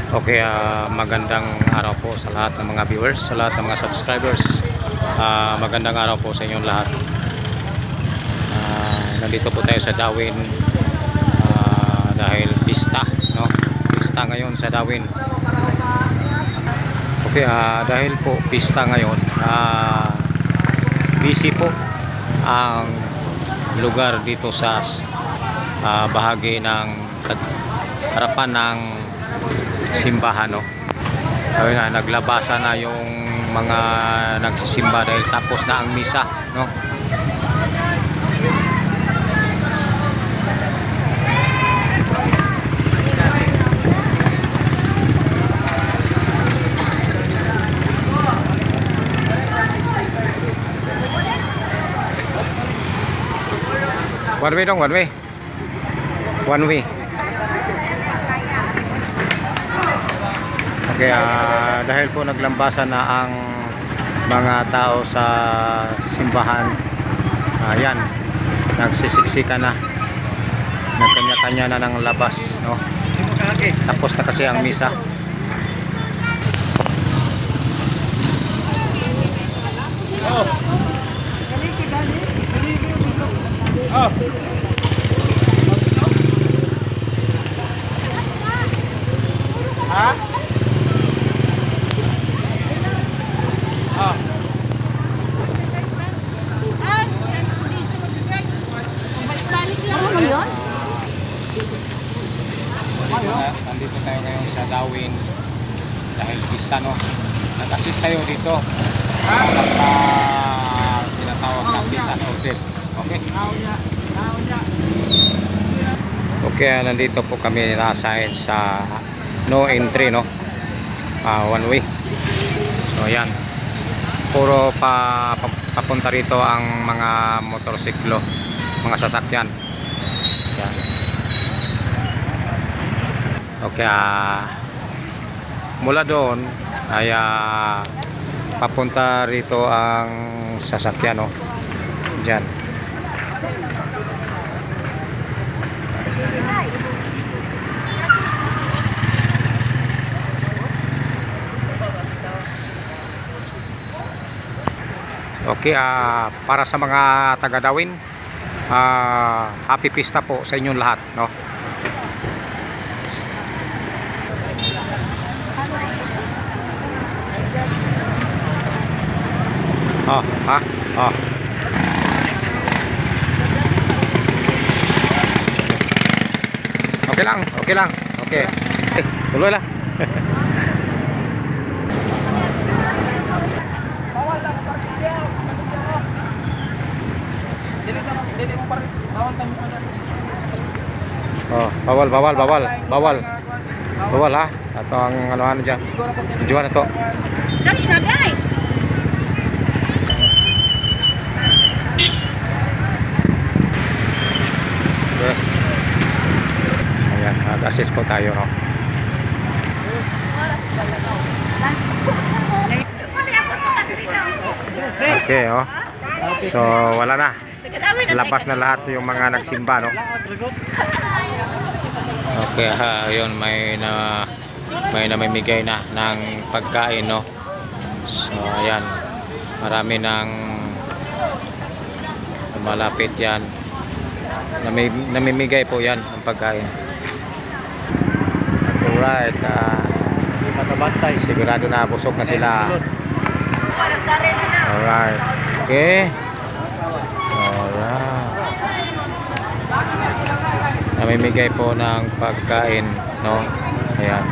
Okay, magandang araw po sa lahat ng mga viewers, sa lahat ng mga subscribers. Magandang araw po sa inyong lahat. Nandito po tayo sa Dawin dahil pista, no? Pista ngayon sa Dawin. Okay, dahil po pista ngayon, busy po ang lugar dito sa bahagi ng harapan ng simbahan, no? Ayun na, naglabasa na yung mga nagsisimba dahil tapos na ang misa, no? One way dong, one way. One way. Okay, dahil po naglambasan na ang mga tao sa simbahan, ayan, nagsisiksika na, nagkanya-kanya na ng labas, no? Tapos na kasi ang misa. Nandito tayo ngayon sa Dawin dahil pista, no? Nag-assist tayo dito sa tinatawag na Bisan Hotel. Okay? Okay, nandito po kami nasa sa no entry, no? One way. So ayan, puro papunta rito ang mga motorsiklo, mga sasakyan. Ayan. Okay, mula doon ay papunta rito ang sasakyan, no? Diyan. Okay, para sa mga taga Dawin, happy pista po sa inyong lahat, no? Okay lang, okay lang. Okay. Tuloy lang. Bawal ha. Ito ang ano dyan. Jual na to. Ayan, mag-assist po tayo, no? Okay, oh. So, wala na. Labas na lahat yung mga nagsimba, no? Okay, yun, may namimigay na ng pagkain, no? So, ayan. Marami nang malapit yan. Namimigay po yan ang pagkain. Alright, sigurado na busog na sila. Alright, okay. Alright, namimigay po ng pagkain, no? Ayan.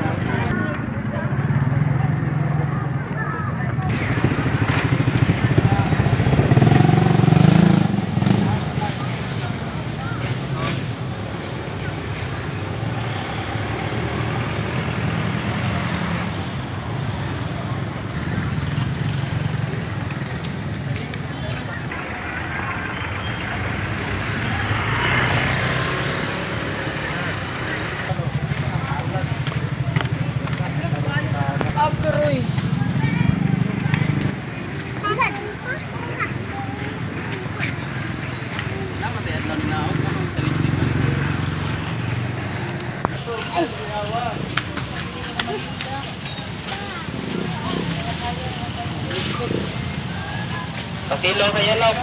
Pakilo kaya lang.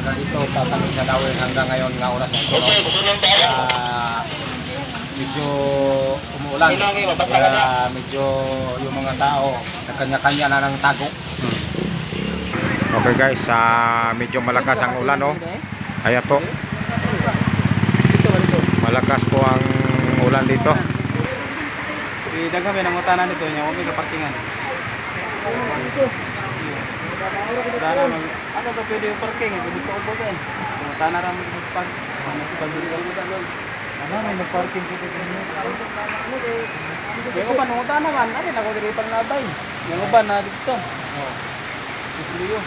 Ganito tatanong sa Dawin hanggang ngayon nga oras na ito. Okay, gusto nang tayo. Medyo umuulan. Kaya medyo yung mga tao kanya-kanya na ng tago. Okay guys, medyo malakas ang ulan, no? Kaya po. Malakas po ang ulan dito. Daghang may nangutanan dito nya, may kaparkingan. Ano ba pwede yung parking? Hindi ko upo din. Nangutanan ra mo sa park. Ano si pagdiri ka doon? Ano may nagparking dito din. Yung uban nangutanan man, ari na ko diri pa nabay. Yung uban na dito. Oh. Dito.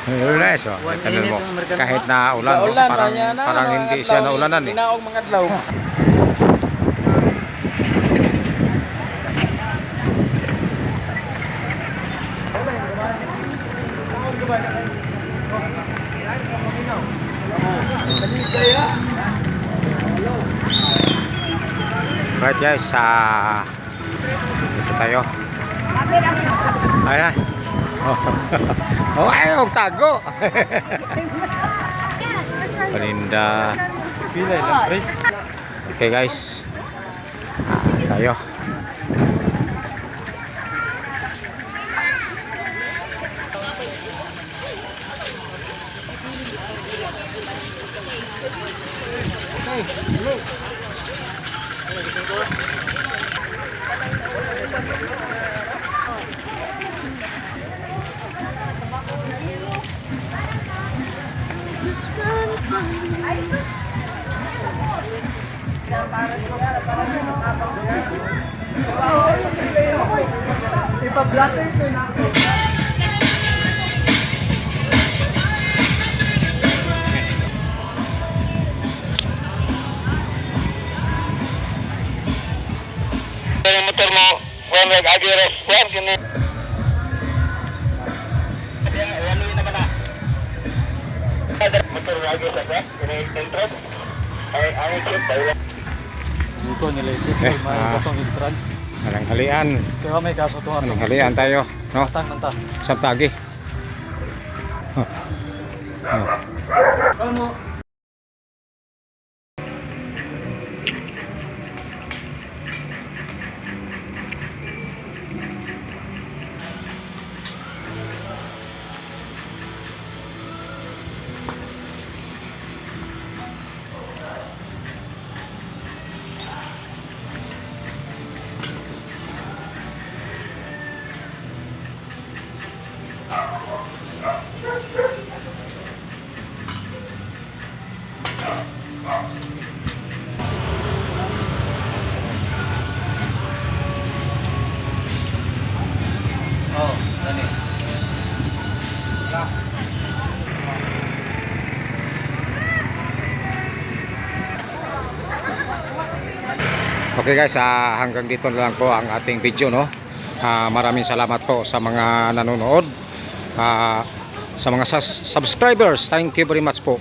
Nice, oh. Tingnan mo. Kahit na ulan, no? Parang hindi siya na ulanan eh. Tinaog mga adlaw. Right guys, dito tayo. Ayan. Oh, ayaw tago. Paninda. Pila lang, Chris. Okay guys. Tayo. Ipa-blatter ko na ako. Yung motor mo, kung nag-agiras, kung kini. Ano yun naman na? Motor nag-agiras, kini entrance. Ay, shoot, tayo lang. Dito nila isip, may batong entrance. Mananghalian. Kaya may kaso ito. Mananghalian tayo, no? Nantang. Sa tagi. Ano? Oh, gani. Okay guys, hanggang dito na lang po ang ating video, no? Maraming salamat po sa mga nanonood. Sa mga subscribers, thank you very much po.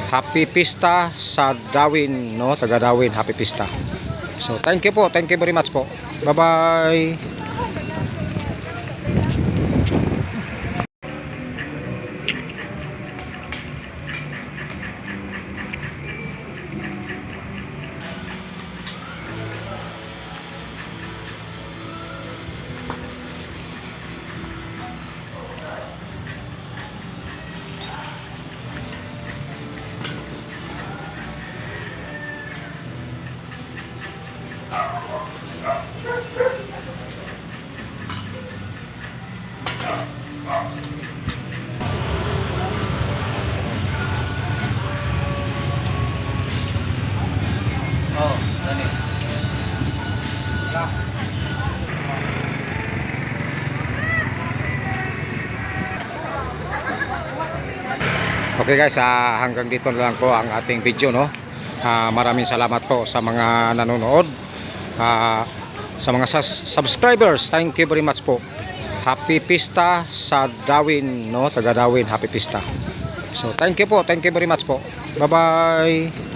Happy Pista sa Dawin, no? Taga Dawin, Happy Pista. So thank you po, thank you very much po. Bye bye. Oh, gani. Okay guys, hanggang dito na lang po ang ating video, no? Maraming salamat po sa mga nanonood. Sa mga subscribers, thank you very much po. Happy Pista sa Dawin, no? Taga Dawin, Happy Pista. So thank you po, thank you very much po. Bye bye.